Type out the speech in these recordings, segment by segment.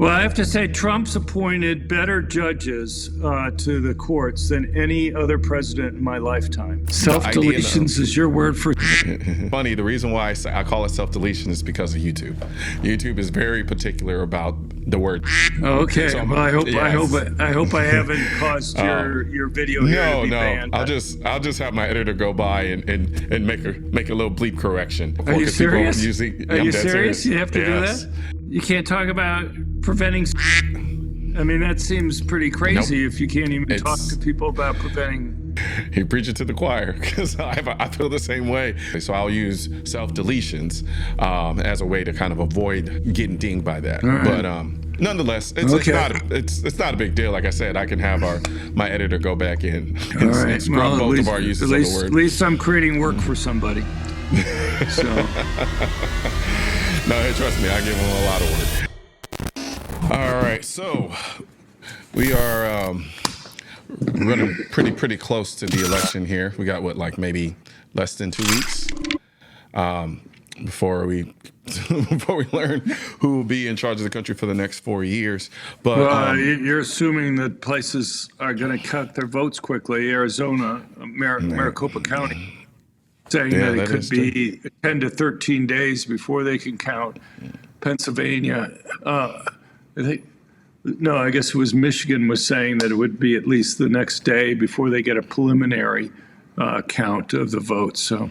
Well, I have to say, Trump's appointed better judges to the courts than any other president in my lifetime. Self-deletions is your word for. Funny, the reason why I call it self-deletion is because of YouTube. YouTube is very particular about the word. Okay, so, well, I hope I haven't caused your video here to be banned. I'll just have my editor go by and make a little bleep correction. Are you serious? Are you serious? Serious. You have to do that? You can't talk about preventing. I mean, that seems pretty crazy. If you can't even talk to people about preventing. He preaches to the choir, because I feel the same way. So I'll use self-deletions as a way to kind of avoid getting dinged by that. Right. But nonetheless, it's not a big deal. Like I said, I can have my editor go back in and scrub both of our uses of the word. At least I'm creating work for somebody. So. No, hey, trust me, I give him a lot of work. All right, so we are running pretty close to the election here. We got like maybe less than 2 weeks before we learn who will be in charge of the country for the next 4 years. But you're assuming that places are going to cut their votes quickly. Arizona, Maricopa County. Saying that it could be 10 to 13 days before they can count. Pennsylvania, I guess it was Michigan was saying that it would be at least the next day before they get a preliminary count of the votes. So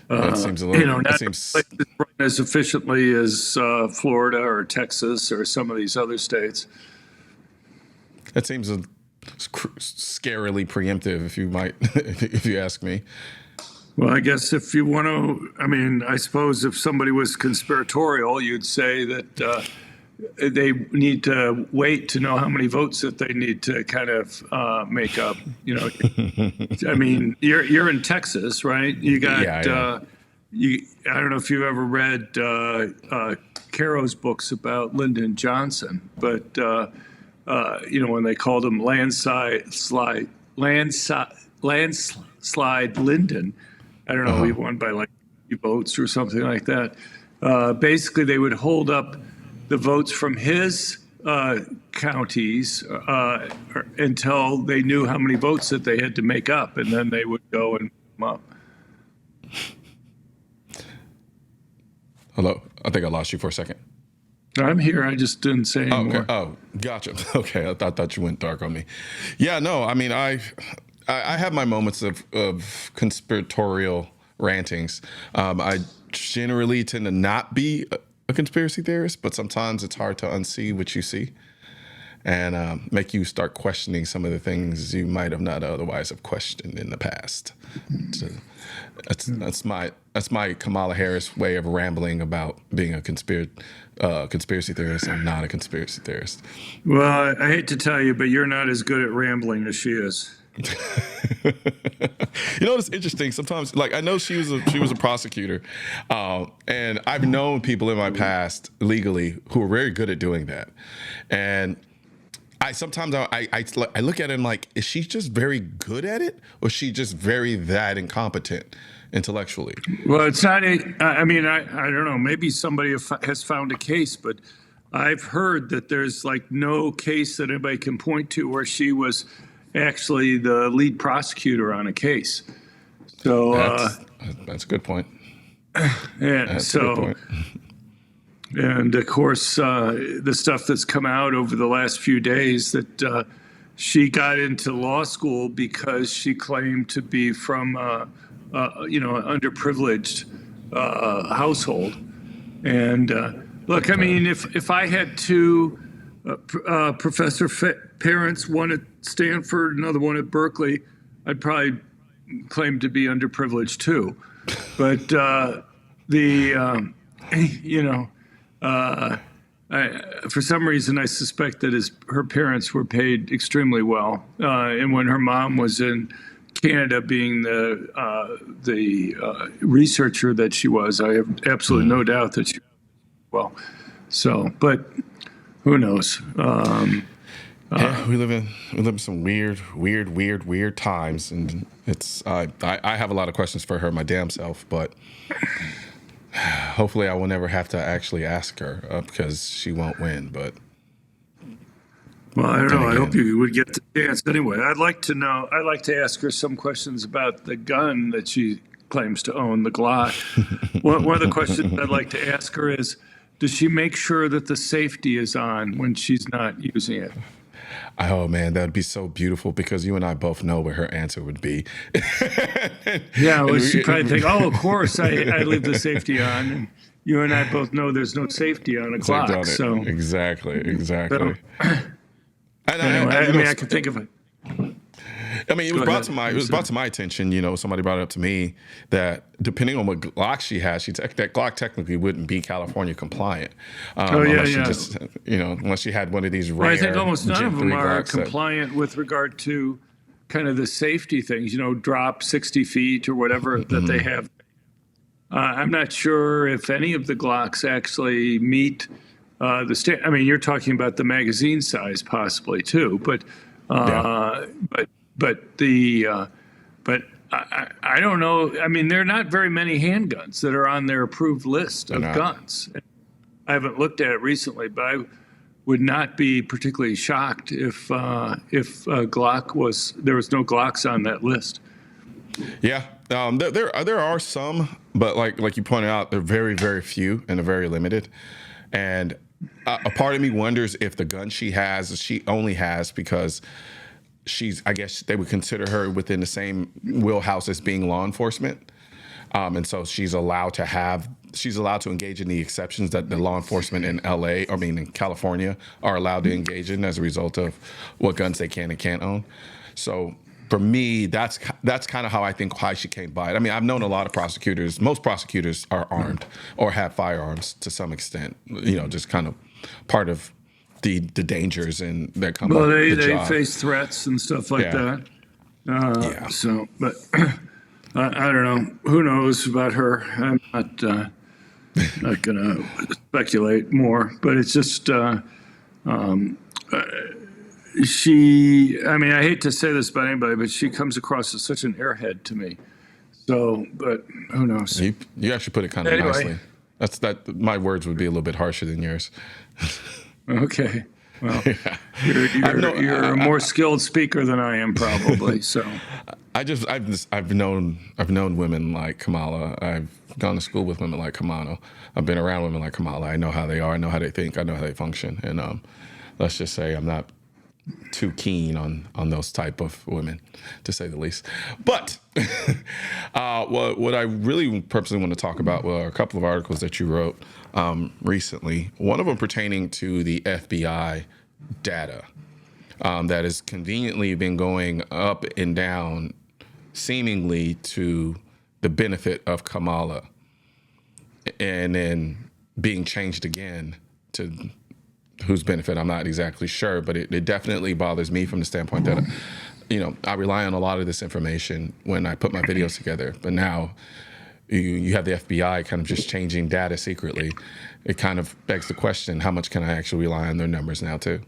that seems a little. Not run as efficiently as Florida or Texas or some of these other states. That seems scarily preemptive, if you ask me. Well, I guess if you want to, I suppose if somebody was conspiratorial, you'd say that they need to wait to know how many votes that they need to kind of make up. I mean, you're in Texas, right? You got, I don't know if you ever read Caro's books about Lyndon Johnson, but, when they called him landslide Lyndon, I don't know, he won by like 3 votes or something like that. Basically, they would hold up the votes from his counties until they knew how many votes that they had to make up, and then they would go and come up. Hello, I think I lost you for a second. I'm here. I just didn't say anymore. Okay. Oh, gotcha. Okay, I thought you went dark on me. Yeah, no, I mean, I have my moments of conspiratorial rantings. I generally tend to not be a conspiracy theorist, but sometimes it's hard to unsee what you see and make you start questioning some of the things you might have not otherwise have questioned in the past. So that's my Kamala Harris way of rambling about being a conspiracy theorist and not a conspiracy theorist. Well, I hate to tell you, but you're not as good at rambling as she is. It's interesting. Sometimes, like, I know she was a prosecutor, and I've known people in my past legally who are very good at doing that. And I sometimes look at it and like, is she just very good at it, or is she just very that incompetent intellectually? Well, it's not. I don't know. Maybe somebody has found a case, but I've heard that there's like no case that anybody can point to where she was actually the lead prosecutor on a case. So that's a good point. And of course, the stuff that's come out over the last few days that she got into law school because she claimed to be from an underprivileged household. And look, I mean, if I had 2 professor parents, one at Stanford, another one at Berkeley, I'd probably claim to be underprivileged too. But for some reason, I suspect that her parents were paid extremely well. And when her mom was in Canada, being the researcher that she was, I have absolutely no doubt that she was well. So, but who knows? We live in some weird times, and it's I have a lot of questions for her, my damn self, but hopefully I will never have to actually ask her because she won't win. But Well, I don't And know. I hope again, you would get the chance anyway. I'd like to know. I'd like to ask her some questions about the gun that she claims to own, the Glock. One of the questions I'd like to ask her is, does she make sure that the safety is on when she's not using it? oh man, that would be so beautiful because you and I both know what her answer would be. Yeah, And well, we- she'd probably think, oh, of course, I leave the safety on. And you and I both know there's no safety on a Take down Glock. it. So, Exactly. And anyway, I, I you mean, know, I can think of it. I mean, Go ahead. it was brought to my attention. You know, somebody brought it up to me that depending on what Glock she has, that Glock technically wouldn't be California compliant, Oh, yeah, unless she yeah. just, unless she had one of these Well, rare I think almost none Gen of them 3 are Glocks that- compliant with regard to kind of the safety things, drop 60 feet or whatever that they have. I'm not sure if any of the Glocks actually meet the state. I mean, you're talking about the magazine size possibly too, but Yeah. but I don't know. I mean, there are not very many handguns that are on their approved list of not. guns. I haven't looked at it recently, but I would not be particularly shocked if there was no Glocks on that list. Yeah, there are some, but like you pointed out, they're very, very few and they're very limited. And a part of me wonders if the gun she only has because I guess they would consider her within the same wheelhouse as being law enforcement. And so she's allowed to engage in the exceptions that the law enforcement in in California are allowed to engage in as a result of what guns they can and can't own. So for me, that's kind of how I think why she came by it. I mean, I've known a lot of prosecutors. Most prosecutors are armed or have firearms to some extent, just kind of part of the dangers and that come Well, with the they job. face threats and stuff like Yeah. that. Yeah. So, but I don't know. Who knows about her? I'm not going to speculate more. But it's just she. I mean, I hate to say this about anybody, but she comes across as such an airhead to me. So, but who knows? You actually put it kind of Anyway. nicely. My words would be a little bit harsher than yours. Okay. Well, Yeah. you're a more skilled speaker than I am, probably. So. I've known women like Kamala. I've gone to school with women like Kamala. I've been around women like Kamala. I know how they are. I know how they think. I know how they function. And let's just say I'm not too keen on those type of women, to say the least. But what I really purposely want to talk about were a couple of articles that you wrote recently. One of them pertaining to the FBI data that has conveniently been going up and down, seemingly to the benefit of Kamala, and then being changed again to whose benefit, I'm not exactly sure, but it definitely bothers me from the standpoint that, I rely on a lot of this information when I put my videos together. But now you have the FBI kind of just changing data secretly. It kind of begs the question, how much can I actually rely on their numbers now too?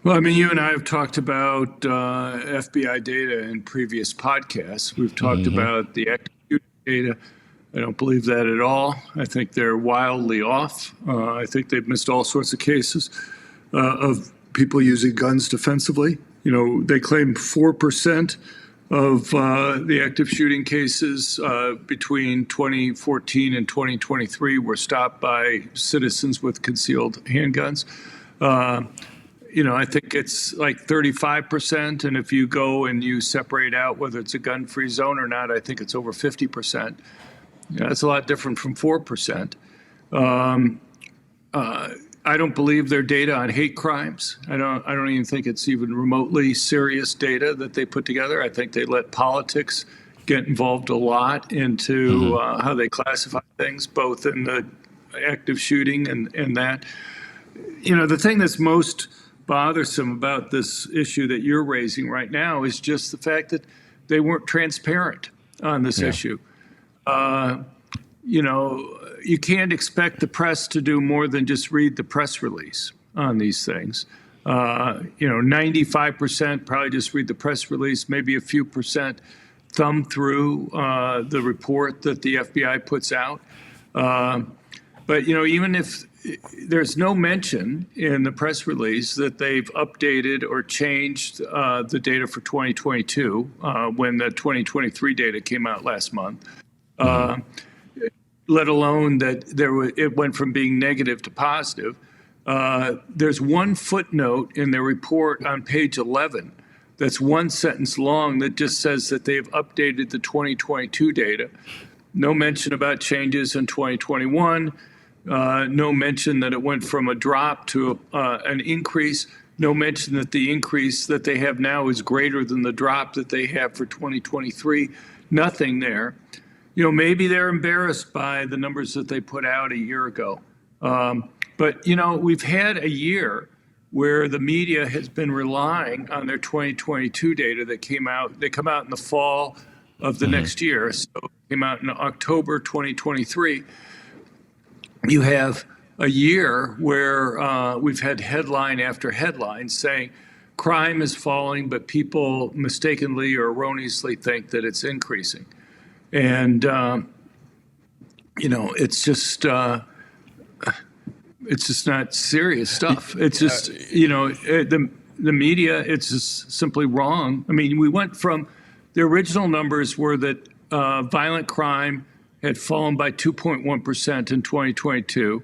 Well, I mean, you and I have talked about FBI data in previous podcasts. We've talked about the active shooting data. I don't believe that at all. I think they're wildly off. I think they've missed all sorts of cases of people using guns defensively. They claim 4% of the active shooting cases between 2014 and 2023 were stopped by citizens with concealed handguns. I think it's like 35%. And if you go and you separate out whether it's a gun-free zone or not, I think it's over 50%. That's a lot different from 4%. I don't believe their data on hate crimes. I don't even think it's even remotely serious data that they put together. I think they let politics get involved a lot into how they classify things, both in the active shooting and that. The thing that's most bothersome about this issue that you're raising right now is just the fact that they weren't transparent on this issue. You can't expect the press to do more than just read the press release on these things. 95% probably just read the press release, maybe a few percent thumb through the report that the FBI puts out. But even if there's no mention in the press release that they've updated or changed the data for 2022 when the 2023 data came out last month. Let alone that it went from being negative to positive. There's one footnote in their report on page 11 that's one sentence long that just says that they've updated the 2022 data. No mention about changes in 2021. No mention that it went from a drop to an increase. No mention that the increase that they have now is greater than the drop that they have for 2023. Nothing there. Maybe they're embarrassed by the numbers that they put out a year ago. But we've had a year where the media has been relying on their 2022 data that came out. They come out in the fall of the next year. So it came out in October 2023. You have a year where we've had headline after headline saying crime is falling, but people mistakenly or erroneously think that it's increasing. And, it's just not serious stuff. It's just, the media, it's just simply wrong. I mean, we went from the original numbers were that violent crime had fallen by 2.1% in 2022.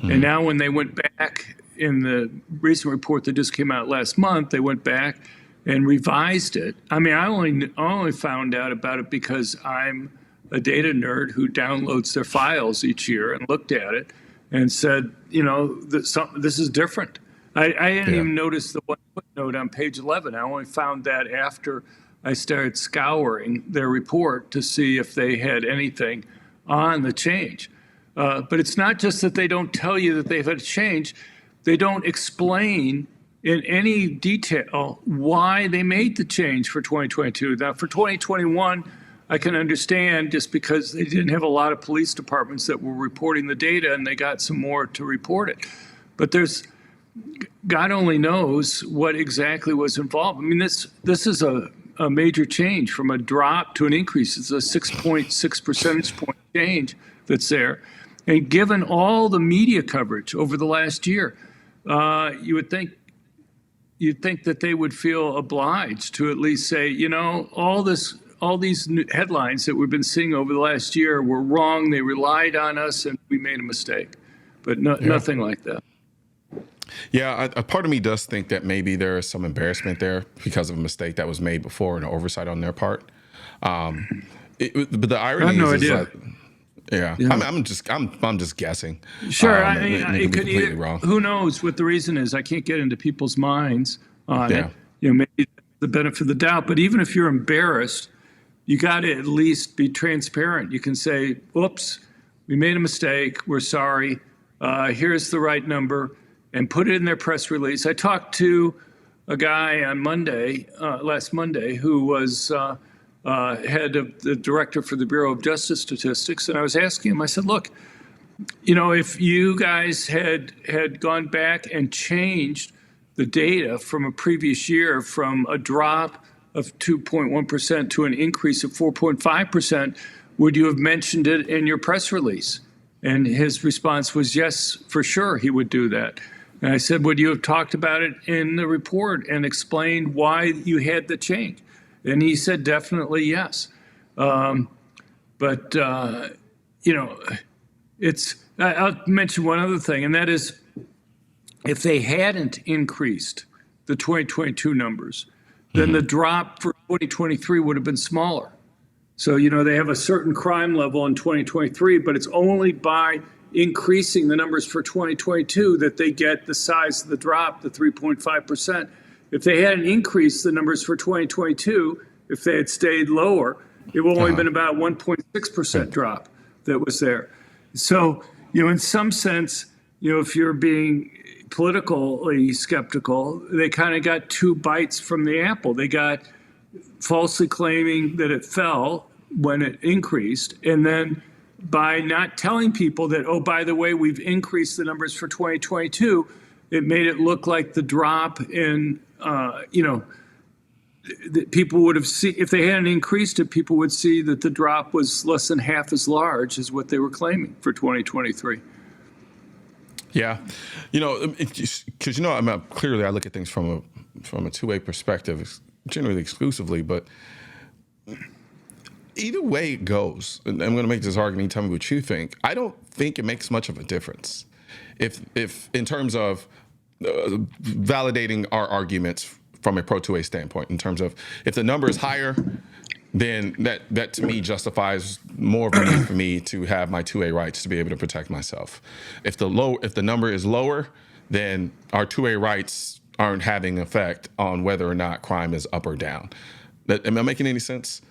And now when they went back in the recent report that just came out last month, they went back and revised it. I mean, I only found out about it because I'm a data nerd who downloads their files each year and looked at it and said, this is different. I didn't even notice the one footnote on page 11. I only found that after I started scouring their report to see if they had anything on the change. But it's not just that they don't tell you that they've had a change. They don't explain in any detail why they made the change for 2022. Now, for 2021, I can understand just because they didn't have a lot of police departments that were reporting the data and they got some more to report it. But God only knows what exactly was involved. I mean, this is a major change from a drop to an increase. It's a 6.6 percentage point change that's there. And given all the media coverage over the last year, you'd think that they would feel obliged to at least say, all these new headlines that we've been seeing over the last year were wrong. They relied on us, and we made a mistake. But nothing like that. Yeah, a part of me does think that maybe there is some embarrassment there because of a mistake that was made before and an oversight on their part. But the irony I have no is idea. like, yeah. I'm just guessing. Sure, It could be completely wrong. Who knows what the reason is? I can't get into people's minds on it. Maybe the benefit of the doubt. But even if you're embarrassed, you got to at least be transparent. You can say, "Oops, we made a mistake. We're sorry. Here's the right number," and put it in their press release. I talked to a guy on last Monday, who was head of the director for the Bureau of Justice Statistics, and I was asking him. I said, "Look, if you guys had gone back and changed the data from a previous year from a drop of 2.1% to an increase of 4.5%, would you have mentioned it in your press release?" And his response was, yes, for sure, he would do that. And I said, would you have talked about it in the report and explained why you had the change? And he said, definitely yes. I'll mention one other thing, and that is if they hadn't increased the 2022 numbers, then the drop for 2023 would have been smaller. So, they have a certain crime level in 2023, but it's only by increasing the numbers for 2022 that they get the size of the drop, the 3.5%. If they hadn't increased the numbers for 2022, if they had stayed lower, it would only been about 1.6% drop that was there. So, in some sense, if you're being politically skeptical, they kind of got two bites from the apple. They got falsely claiming that it fell when it increased, and then by not telling people that, oh, by the way, we've increased the numbers for 2022, it made it look like the drop in, that people would have seen, if they hadn't increased it, people would see that the drop was less than half as large as what they were claiming for 2023. Yeah, because clearly I look at things from a two-way perspective, generally exclusively, but either way it goes, and I'm going to make this argument. You tell me what you think. I don't think it makes much of a difference if in terms of validating our arguments from a pro 2A standpoint, in terms of if the number is higher, then that to me justifies more of a need for me to have my 2A rights to be able to protect myself. If the number is lower, then our 2A rights aren't having effect on whether or not crime is up or down. Am I making any sense?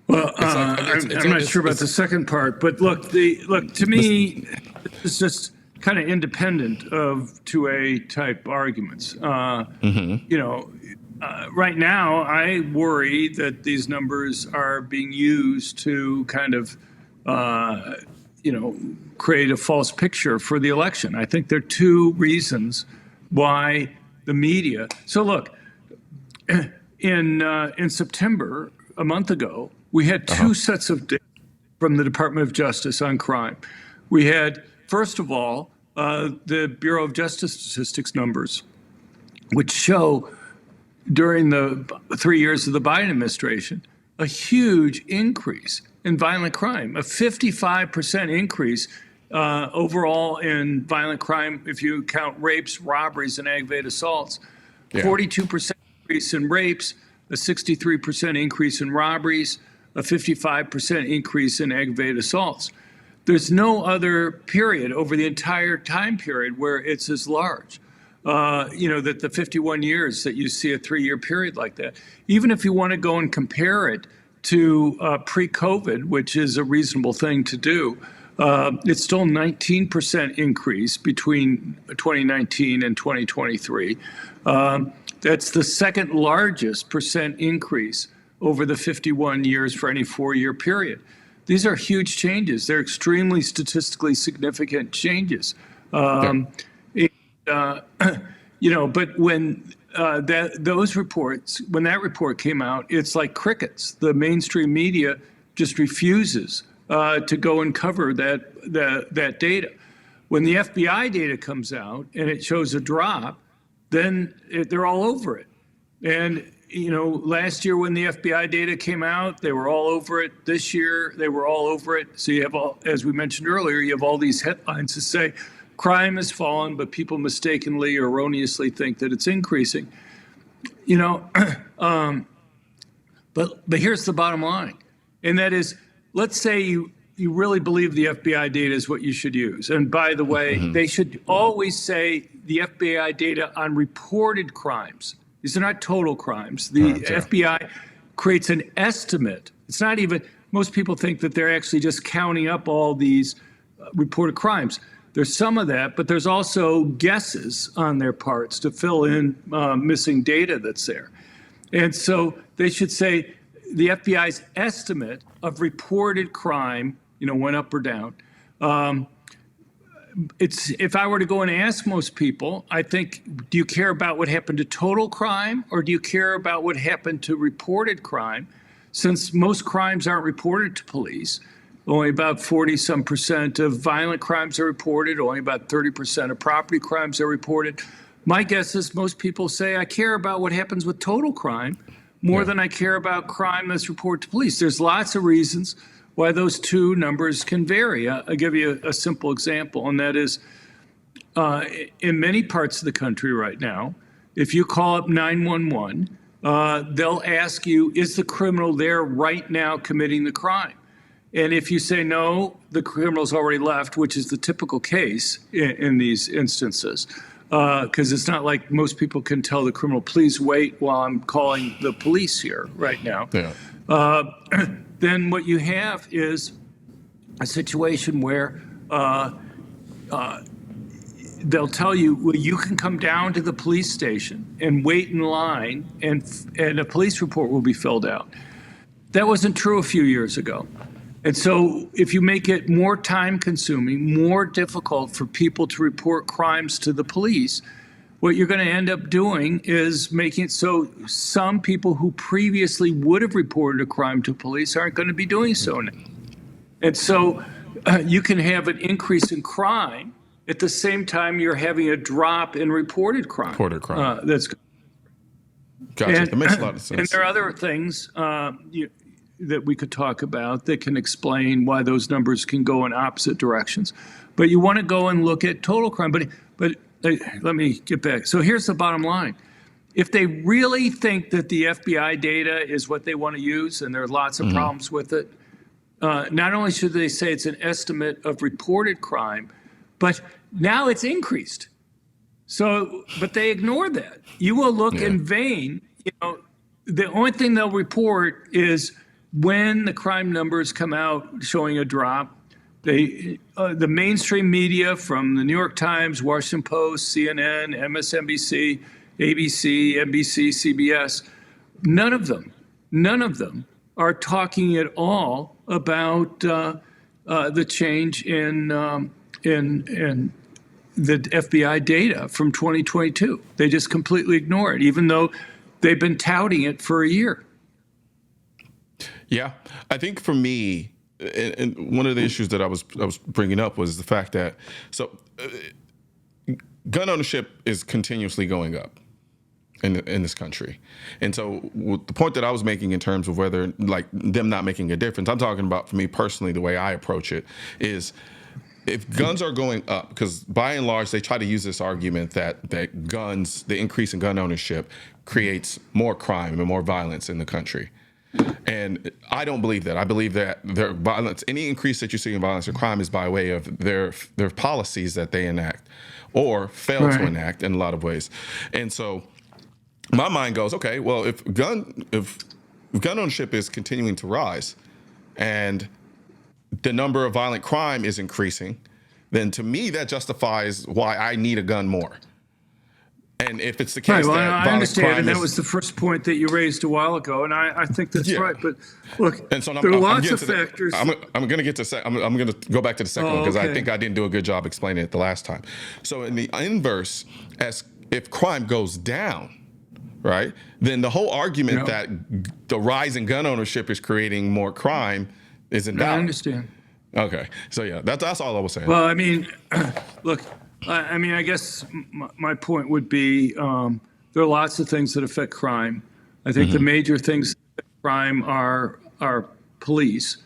Well, I'm not sure about the second part, but look, to me, it's just kind of independent of 2A type arguments. Right now, I worry that these numbers are being used to kind of, create a false picture for the election. I think there are two reasons why the media. So look, in September, a month ago, we had two sets of data from the Department of Justice on crime. We had, first of all, the Bureau of Justice Statistics numbers, which show during the 3 years of the Biden administration, a huge increase in violent crime, a 55% increase overall in violent crime if you count rapes, robberies, and aggravated assaults. 42% increase in rapes, a 63% increase in robberies, a 55% increase in aggravated assaults. There's no other period over the entire time period where it's as large. That the 51 years that you see a 3-year period like that. Even if you want to go and compare it to pre-COVID, which is a reasonable thing to do, it's still 19% increase between 2019 and 2023. That's the second largest percent increase over the 51 years for any 4-year period. These are huge changes. They're extremely statistically significant changes. But when when that report came out, it's like crickets. The mainstream media just refuses to go and cover that data. When the FBI data comes out and it shows a drop, then they're all over it. And last year when the FBI data came out, they were all over it. This year, they were all over it. So you have as we mentioned earlier, you have all these headlines that say crime has fallen, but people mistakenly or erroneously think that it's increasing. But here's the bottom line, and that is, let's say you really believe the FBI data is what you should use. And by the way, they should always say the FBI data on reported crimes. These are not total crimes. The FBI creates an estimate. It's not even, most people think that they're actually just counting up all these reported crimes. There's some of that, but there's also guesses on their parts to fill in missing data that's there. And so they should say the FBI's estimate of reported crime, went up or down. If I were to go and ask most people, I think, do you care about what happened to total crime, or do you care about what happened to reported crime? Since most crimes aren't reported to police, only about 40-some% of violent crimes are reported, only about 30% of property crimes are reported. My guess is most people say, I care about what happens with total crime more than I care about crime that's reported to police. There's lots of reasons why those two numbers can vary. I'll give you a simple example, and that is in many parts of the country right now, if you call up 911, they'll ask you, is the criminal there right now committing the crime? And if you say no, the criminal's already left, which is the typical case in these instances, because it's not like most people can tell the criminal, please wait while I'm calling the police here right now. Then what you have is a situation where they'll tell you, well, you can come down to the police station and wait in line, and a police report will be filled out. That wasn't true a few years ago. And so if you make it more time consuming, more difficult for people to report crimes to the police, what you're going to end up doing is making it so some people who previously would have reported a crime to police aren't going to be doing so now. And so you can have an increase in crime at the same time you're having a drop in reported crime. Reported crime. That's Gotcha. and, That makes a lot of sense. and there are other things that we could talk about that can explain why those numbers can go in opposite directions. But you want to go and look at total crime. But let me get back. So here's the bottom line. If they really think that the FBI data is what they want to use, and there are lots of problems with it, not only should they say it's an estimate of reported crime, but now it's increased. So, but they ignore that. You will look in vain. The only thing they'll report is when the crime numbers come out showing a drop. The mainstream media, from the New York Times, Washington Post, CNN, MSNBC, ABC, NBC, CBS, none of them are talking at all about the change in the FBI data from 2022. They just completely ignore it, even though they've been touting it for a year. Yeah, I think for me, and one of the issues that I was bringing up was the fact that gun ownership is continuously going up in this country, and so the point that I was making in terms of whether like them not making a difference, I'm talking about for me personally, the way I approach it is, if guns are going up, because by and large they try to use this argument that guns, the increase in gun ownership creates more crime and more violence in the country. And I don't believe that. I believe that their violence, any increase that you see in violence or crime, is by way of their policies that they enact or fail to enact in a lot of ways. And so my mind goes, okay, well, if gun ownership is continuing to rise and the number of violent crime is increasing, then to me that justifies why I need a gun more. And if it's the case that I understand, and that was the first point that you raised a while ago, and I think that's right. But look, and so there are lots of factors. I'm going to get to I'm going to go back to the second one because I think I didn't do a good job explaining it the last time. So in the inverse, as if crime goes down, right, then the whole argument that the rise in gun ownership is creating more crime is invalid. I understand. Okay, so yeah, that's all I was saying. Well, I mean, look. I guess my point would be there are lots of things that affect crime. I think the major things that affect crime are police.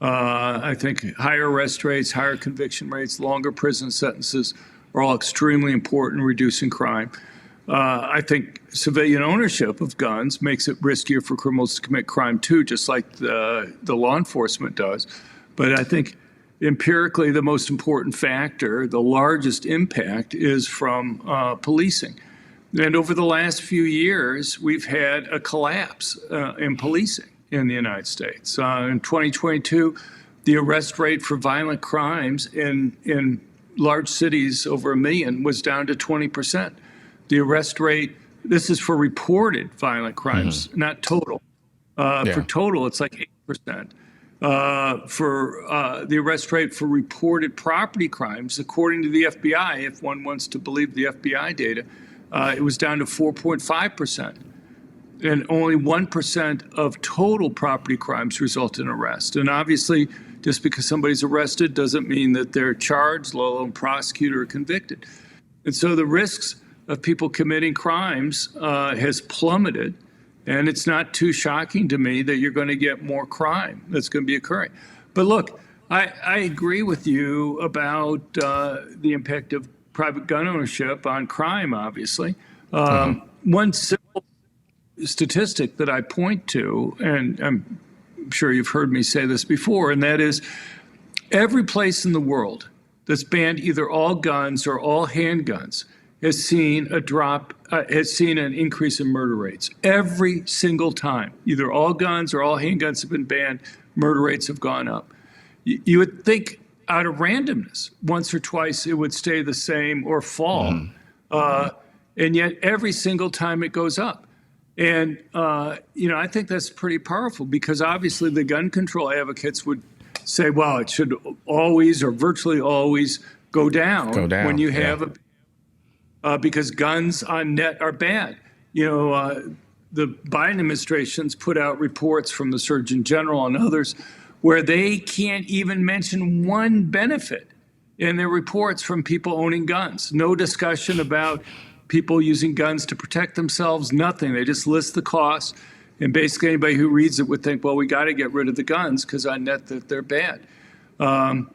I think higher arrest rates, higher conviction rates, longer prison sentences are all extremely important in reducing crime. I think civilian ownership of guns makes it riskier for criminals to commit crime too, just like the law enforcement does. But I think empirically, the most important factor, the largest impact, is from policing. And over the last few years, we've had a collapse in policing in the United States. In 2022, the arrest rate for violent crimes in large cities over 1 million was down to 20%. The arrest rate, this is for reported violent crimes, not total. For total, it's like 8%. For the arrest rate for reported property crimes, according to the FBI, if one wants to believe the FBI data, it was down to 4.5%. And only 1% of total property crimes result in arrest. And obviously, just because somebody's arrested doesn't mean that they're charged, let alone prosecuted or convicted. And so the risks of people committing crimes has plummeted. And it's not too shocking to me that you're going to get more crime that's going to be occurring. But look, I agree with you about the impact of private gun ownership on crime, obviously. One simple statistic that I point to, and I'm sure you've heard me say this before, and that is every place in the world that's banned either all guns or all handguns has seen a drop, has seen an increase in murder rates. Every single time, either all guns or all handguns have been banned, murder rates have gone up. You would think out of randomness, once or twice it would stay the same or fall. And yet every single time it goes up. And, I think that's pretty powerful because obviously the gun control advocates would say, well, it should always or virtually always go down when you have because guns on net are bad. The Biden administration's put out reports from the Surgeon General and others where they can't even mention one benefit And there are reports from people owning guns. No discussion about people using guns to protect themselves, nothing. They just list the costs. And basically anybody who reads it would think, well, we got to get rid of the guns because on net that they're bad. So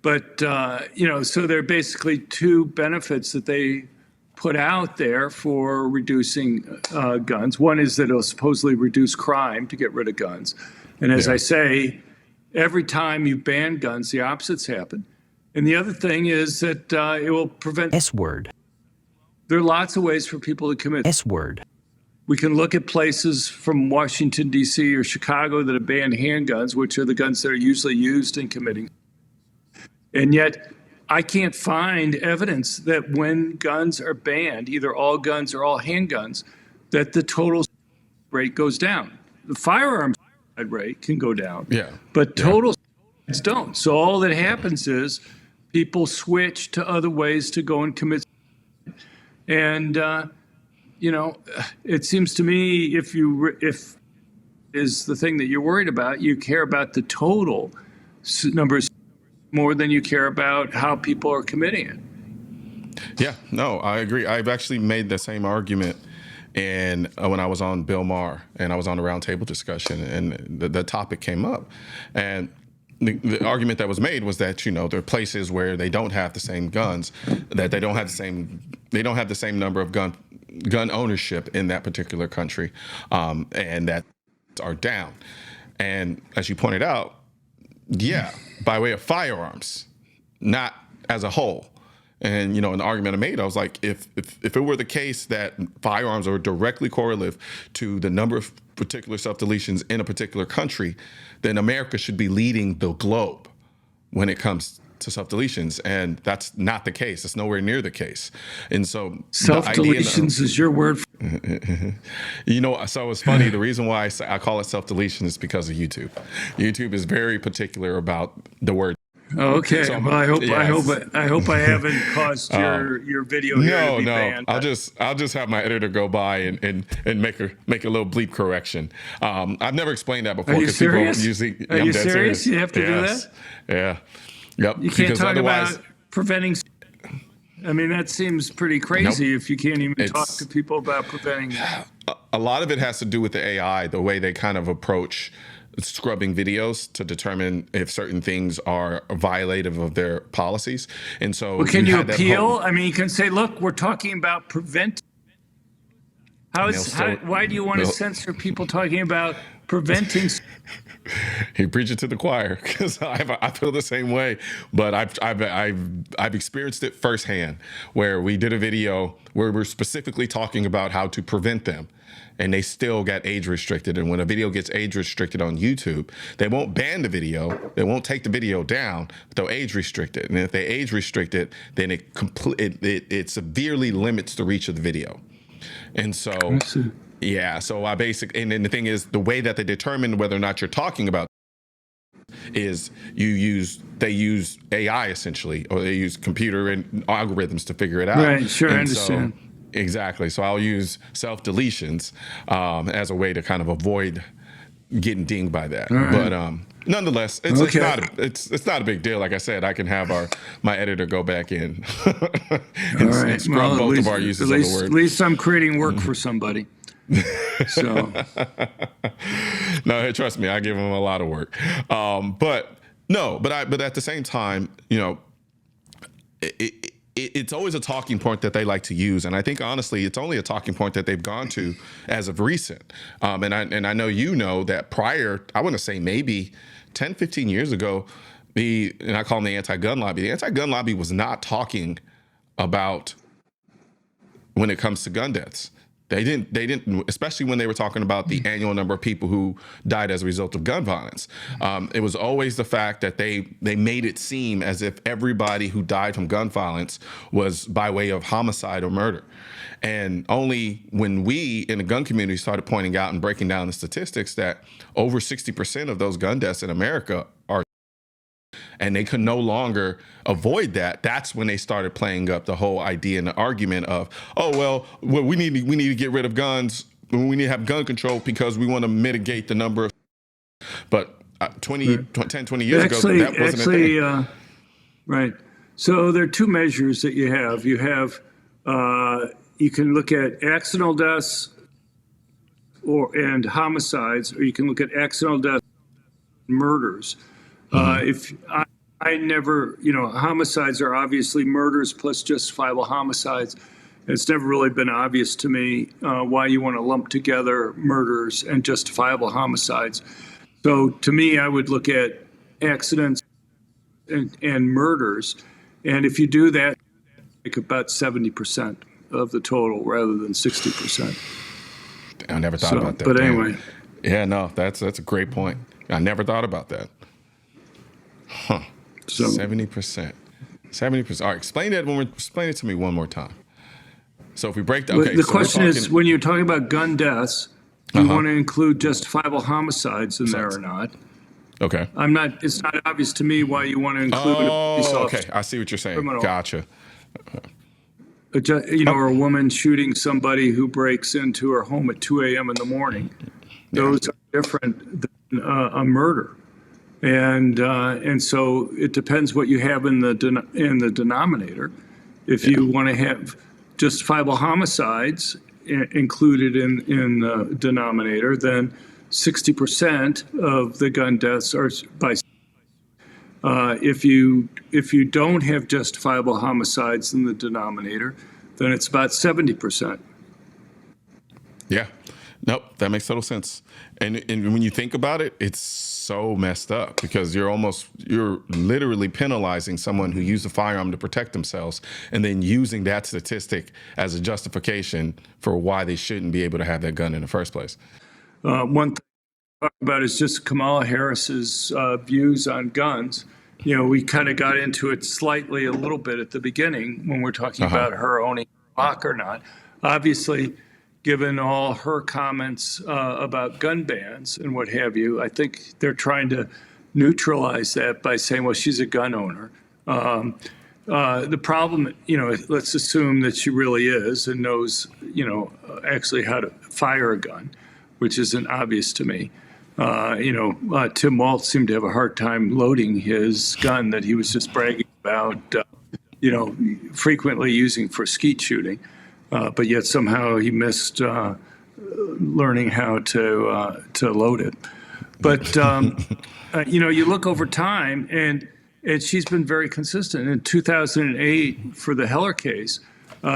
there are basically two benefits that they put out there for reducing guns. One is that it'll supposedly reduce crime to get rid of guns. And as I say, every time you ban guns, the opposites happen. And the other thing is that it will prevent S-word. There are lots of ways for people to commit S-word. We can look at places from Washington, D.C. or Chicago that have banned handguns, which are the guns that are usually used in committing. And yet, I can't find evidence that when guns are banned, either all guns or all handguns, that the total rate goes down. The firearms rate can go down, but total don't. So all that happens is people switch to other ways to go and commit. And it seems to me if is the thing that you're worried about, you care about the total numbers more than you care about how people are committing it. Yeah, no, I agree. I've actually made the same argument and when I was on Bill Maher and I was on a roundtable discussion and the topic came up. And the argument that was made was that, there are places where they don't have the same guns, that they don't have the same number of gun ownership in that particular country, and that are down. And as you pointed out, by way of firearms, not as a whole. And, an argument I made, I was like, if it were the case that firearms are directly correlative to the number of particular self-deletions in a particular country, then America should be leading the globe when it comes to self-deletions. And that's not the case. It's nowhere near the case. And so self-deletions is your word. So it's funny. The reason why I call it self-deletion is because of YouTube. YouTube is very particular about the word. Okay. So, well, I hope I haven't caused your video here to be banned. I'll just have my editor go by and make a little bleep correction. I've never explained that before. Are you serious? Are you serious? You have to do that? Yeah. Yep. You can't talk about preventing. I mean, that seems pretty crazy if you can't even talk to people about preventing. A lot of it has to do with the AI, the way they kind of approach scrubbing videos to determine if certain things are violative of their policies. And so can you appeal? I mean, you can say, look, we're talking about preventing. Why do you want to censor people talking about preventing? He preached it to the choir because I feel the same way, but I've experienced it firsthand where we did a video where we're specifically talking about how to prevent them. And they still got age restricted. And when a video gets age restricted on YouTube, they won't ban the video. They won't take the video down, but they'll age restrict it. And if they age restrict it, then it severely limits the reach of the video. And so, so and then the thing is, the way that they determine whether or not you're talking about is they use AI essentially, or they use computer and algorithms to figure it out. Right, sure, I understand. Exactly. So I'll use self-deletions as a way to kind of avoid getting dinged by that. Right. But nonetheless, it's not a big deal. Like I said, I can have my editor go back in and scrub both of our uses of the word. At least I'm creating work for somebody. So no, trust me, I give him a lot of work. But at the same time, it's always a talking point that they like to use. And I think, honestly, it's only a talking point that they've gone to as of recent. And I know that prior, I want to say maybe 10, 15 years ago, and I call them the anti-gun lobby. The anti-gun lobby was not talking about when it comes to gun deaths. They didn't, especially when they were talking about the annual number of people who died as a result of gun violence. It was always the fact that they made it seem as if everybody who died from gun violence was by way of homicide or murder. And only when we in the gun community started pointing out and breaking down the statistics that over 60% of those gun deaths in America are, and they could no longer avoid that. That's when they started playing up the whole idea and the argument of, we need to get rid of guns. We need to have gun control because we want to mitigate the number of. But 10, 20 years ago, that wasn't a thing. Right. So there are two measures that you have. You can look at accidental deaths and homicides, or you can look at accidental deaths and murders. If I never, homicides are obviously murders plus justifiable homicides. It's never really been obvious to me why you want to lump together murders and justifiable homicides. So to me, I would look at accidents and murders. And if you do that, like about 70% of the total rather than 60%. I never thought about that. But anyway. Yeah, no, that's a great point. I never thought about that. Huh. So 70%. 70%. All right, explain it to me one more time. So if we break down, okay. The question is, when you're talking about gun deaths, do you want to include justifiable homicides in there or not? Okay. It's not obvious to me why you want to include a police officer. Okay. I see what you're saying. Criminal. Gotcha. Or a woman shooting somebody who breaks into her home at 2 a.m. in the morning. Those are different than a murder. And so it depends what you have in the denominator. If you want to have justifiable homicides included in the denominator, then 60% of the gun deaths are by. If you don't have justifiable homicides in the denominator, then it's about 70%. Yeah. Nope, that makes total sense. And when you think about it, it's so messed up because you're literally penalizing someone who used a firearm to protect themselves and then using that statistic as a justification for why they shouldn't be able to have that gun in the first place. One thing to talk about is just Kamala Harris's views on guns. We kind of got into it slightly a little bit at the beginning when we're talking about her owning a Glock or not. Obviously, given all her comments about gun bans and what have you, I think they're trying to neutralize that by saying, well, she's a gun owner. The problem, let's assume that she really is and knows, actually how to fire a gun, which isn't obvious to me. Tim Waltz seemed to have a hard time loading his gun that he was just bragging about, frequently using for skeet shooting. But yet somehow he missed learning how to load it. But, you look over time, and she's been very consistent. In 2008, for the Heller case,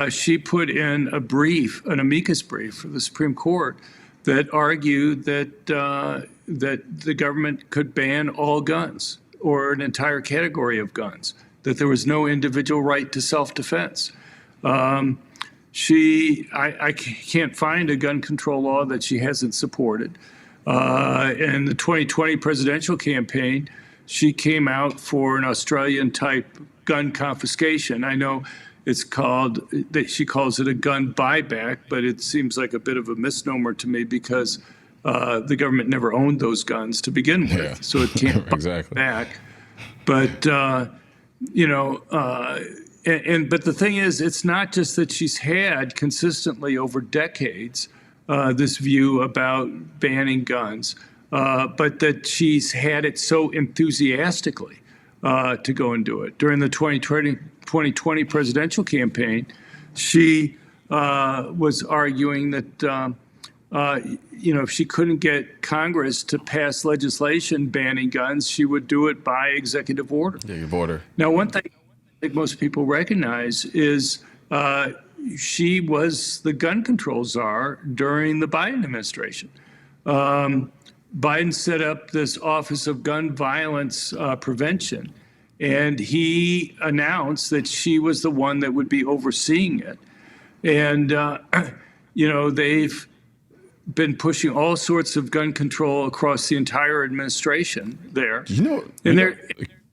she put in an amicus brief for the Supreme Court that argued that the government could ban all guns or an entire category of guns, that there was no individual right to self-defense. I can't find a gun control law that she hasn't supported. In the 2020 presidential campaign, she came out for an Australian-type gun confiscation. I know she calls it a gun buyback, but it seems like a bit of a misnomer to me because the government never owned those guns to begin with, so it can't buy exactly. back. But but the thing is, it's not just that she's had consistently over decades this view about banning guns, but that she's had it so enthusiastically to go and do it. During the 2020 presidential campaign, she was arguing that if she couldn't get Congress to pass legislation banning guns, she would do it by executive order. Executive order. Now, one thing I think most people recognize is she was the gun control czar during the Biden administration. Biden set up this Office of Gun Violence Prevention, and he announced that she was the one that would be overseeing it. And, they've been pushing all sorts of gun control across the entire administration there.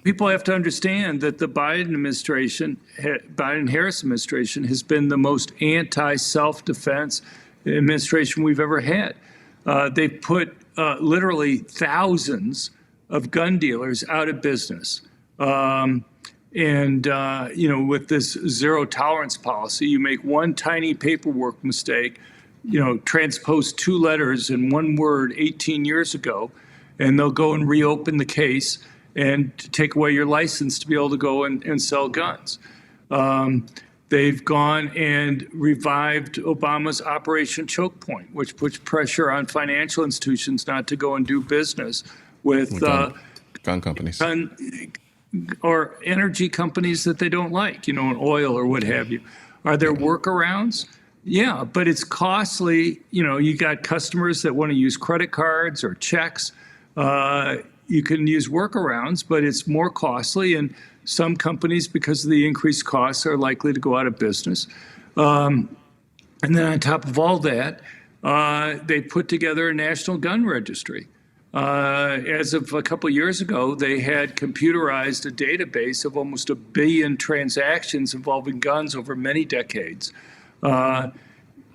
People have to understand that the Biden-Harris administration has been the most anti-self-defense administration we've ever had. They've put literally thousands of gun dealers out of business. With this zero tolerance policy, you make one tiny paperwork mistake, transpose two letters in one word 18 years ago, and they'll go and reopen the case. and to take away your license to be able to go and sell guns. They've gone and revived Obama's Operation Choke Point, which puts pressure on financial institutions not to go and do business with gun companies or energy companies that they don't like, you know, oil or what have you. Are there workarounds? Yeah, but it's costly. You know, you got customers that want to use credit cards or checks. You can use workarounds, but it's more costly. And some companies, because of the increased costs, are likely to go out of business. And then on top of all that, they put together a national gun registry. As of a couple of years ago, they had computerized a database of almost 1 billion transactions involving guns over many decades. And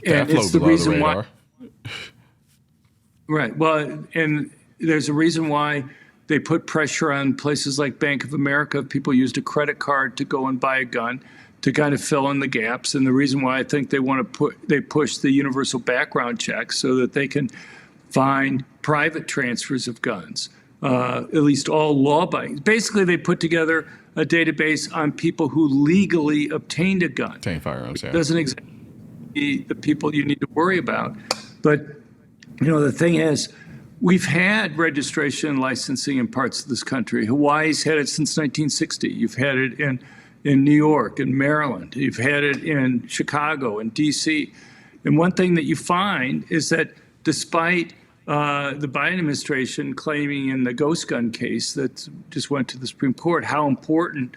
it's the reason why. Right. Well, and there's a reason why they put pressure on places like Bank of America. People used a credit card to go and buy a gun to kind of fill in the gaps. And the reason why I think they push the universal background check so that they can find private transfers of guns, at least all law-abiding. Basically, they put together a database on people who legally obtained a gun. Obtained firearms, yeah. It doesn't exactly be the people you need to worry about. But, you know, the thing is, we've had registration and licensing in parts of this country. Hawaii's had it since 1960. You've had it in New York and Maryland. You've had it in Chicago and D.C. And one thing that you find is that despite the Biden administration claiming in the ghost gun case that just went to the Supreme Court how important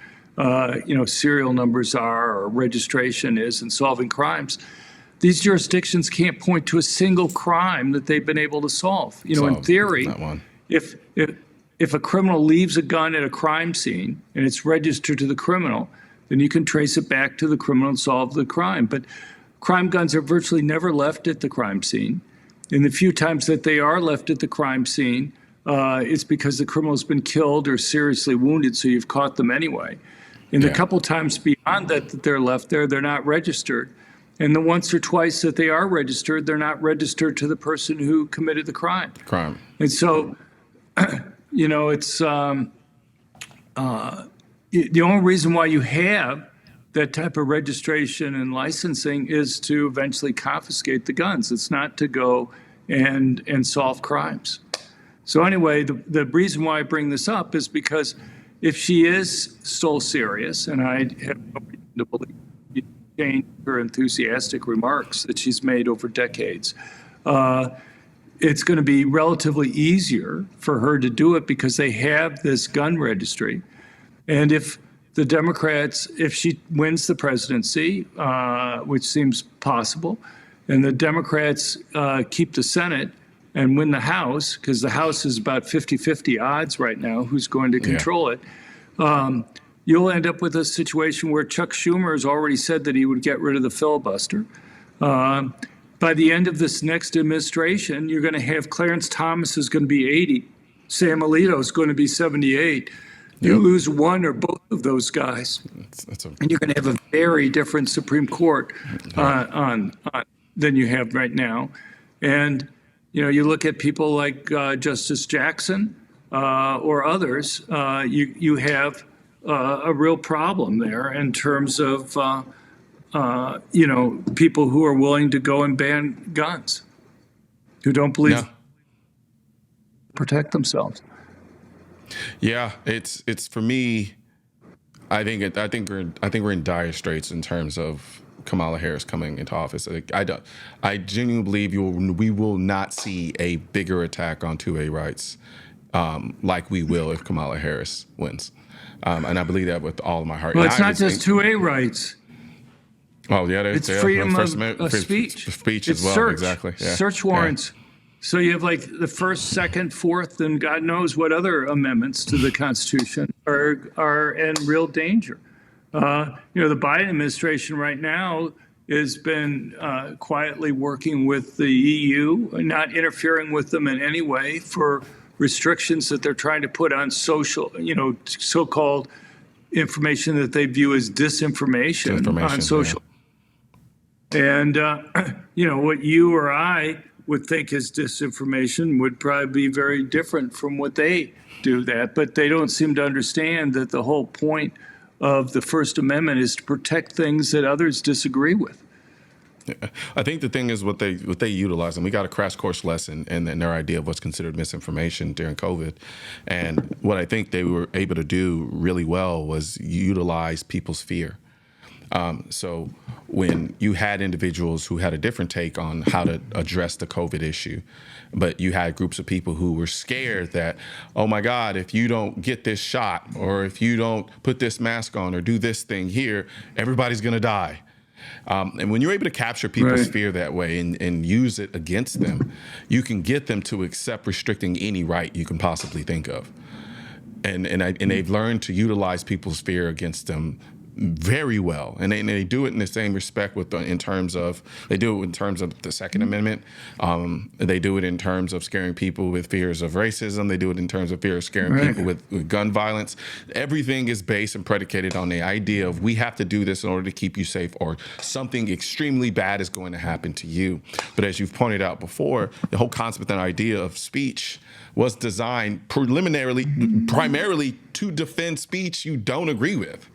serial numbers are or registration is in solving crimes, these jurisdictions can't point to a single crime that they've been able to solve. You know, in theory, if a criminal leaves a gun at a crime scene and it's registered to the criminal, then you can trace it back to the criminal and solve the crime. But crime guns are virtually never left at the crime scene. And the few times that they are left at the crime scene, it's because the criminal's been killed or seriously wounded, so you've caught them anyway. And the couple times beyond that they're left there, they're not registered. And the once or twice that they are registered, they're not registered to the person who committed the crime. And so, you know, it's the only reason why you have that type of registration and licensing is to eventually confiscate the guns. It's not to go and solve crimes. So anyway, the reason why I bring this up is because if she is so serious, and I have no reason to believe change her enthusiastic remarks that she's made over decades, it's going to be relatively easier for her to do it because they have this gun registry. And if the Democrats, if she wins the presidency, which seems possible, and the Democrats keep the Senate and win the House, because the House is about 50-50 odds right now, who's going to control it, you'll end up with a situation where Chuck Schumer has already said that he would get rid of the filibuster. By the end of this next administration, you're going to have Clarence Thomas is going to be 80, Sam Alito is going to be 78. You lose one or both of those guys, and you're going to have a very different Supreme Court than you have right now. And you know, you look at people like Justice Jackson or others, you have a real problem there in terms of people who are willing to go and ban guns, who don't believe protect themselves. Yeah, it's for me. I think we're in dire straits in terms of Kamala Harris coming into office. I genuinely believe we will not see a bigger attack on 2A rights like we will if Kamala Harris wins, and I believe that with all of my heart. Well, it's not just 2A rights. Oh yeah, it's freedom of speech. Speech it's as well. Search. Exactly. Yeah. Search warrants. Yeah. So you have like the First, Second, Fourth, and God knows what other amendments to the Constitution are in real danger. The Biden administration right now has been quietly working with the EU, not interfering with them in any way for restrictions that they're trying to put on social, so-called information that they view as disinformation on social. Yeah. And, what you or I would think is disinformation would probably be very different from what they do that. But they don't seem to understand that the whole point of the First Amendment is to protect things that others disagree with. Yeah. I think the thing is what they utilize, and we got a crash course lesson in their idea of what's considered misinformation during COVID. And what I think they were able to do really well was utilize people's fear. So when you had individuals who had a different take on how to address the COVID issue, but you had groups of people who were scared that, oh my God, if you don't get this shot, or if you don't put this mask on or do this thing here, everybody's going to die. And when you're able to capture people's fear that way and use it against them, you can get them to accept restricting any right you can possibly think of. And they've learned to utilize people's fear against them very well, and they do it in the same respect in terms of the Second Amendment. They do it in terms of scaring people with fears of racism. They do it in terms of fear of scaring people with gun violence. Everything is based and predicated on the idea of we have to do this in order to keep you safe, or something extremely bad is going to happen to you. But as you've pointed out before, the whole concept and idea of speech was designed primarily to defend speech you don't agree with.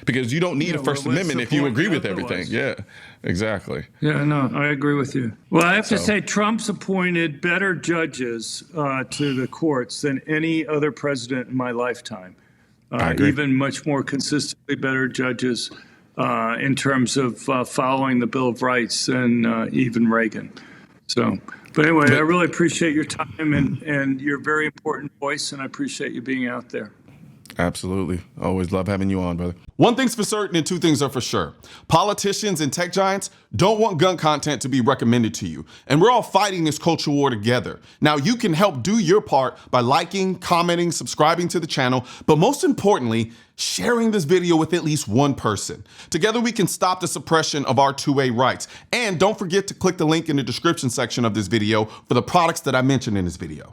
Because you don't need a First Amendment if you agree with everything. Yeah, exactly. Yeah, no, I agree with you. Well, I have to say Trump's appointed better judges to the courts than any other president in my lifetime. Even much more consistently better judges in terms of following the Bill of Rights than even Reagan. So, but anyway, I really appreciate your time and your very important voice, and I appreciate you being out there. Absolutely. Always love having you on, brother. One thing's for certain and two things are for sure. Politicians and tech giants don't want gun content to be recommended to you. And we're all fighting this culture war together. Now, you can help do your part by liking, commenting, subscribing to the channel, but most importantly, sharing this video with at least one person. Together, we can stop the suppression of our 2A rights. And don't forget to click the link in the description section of this video for the products that I mentioned in this video.